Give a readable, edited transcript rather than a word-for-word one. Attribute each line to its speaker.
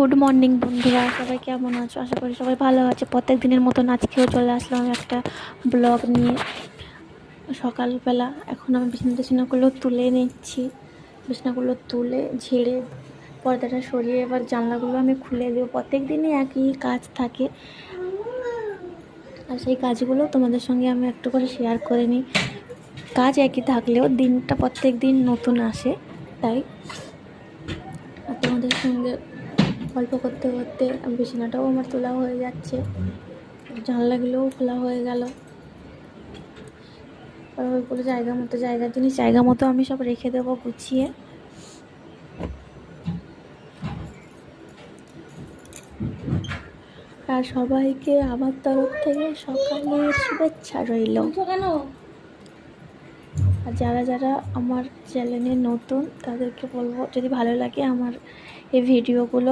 Speaker 1: Good morning বন্ধুরা, সবাই কেমন আছো? আশা করি সবাই ভালো আছে। প্রত্যেক দিনের মতন আজকেও চলে আসলাম একটা ব্লগ নিয়ে। সকালবেলা এখন আমি বিছানাগুলো তুলে নিচ্ছি। বিছানাগুলো তুলে ঝেড়ে পর্দাটা সরিয়ে এবার জানলাগুলো আমি খুলে দেবো। প্রত্যেক দিনই একই কাজ থাকে, আর সেই কাজগুলো তোমাদের সঙ্গে আমি একটু করে শেয়ার করে নিই। কাজ একই থাকলেও দিনটা প্রত্যেক দিন নতুন আসে, তাই আর তোমাদের সঙ্গে গল্প করতে করতে বিছানাটাও আমার তোলা হয়ে যাচ্ছে, জানলাগুলোও খোলা হয়ে গেল। আর ওইগুলো জায়গার জিনিস জায়গা মতো আমি সব রেখে দেবো গুছিয়ে। আর সবাইকে আমার তরফ থেকে সকালের শুভেচ্ছা রইল। আর যারা যারা আমার চ্যানেলে নতুন তাদেরকে বলবো, যদি ভালো লাগে আমার এই ভিডিওগুলো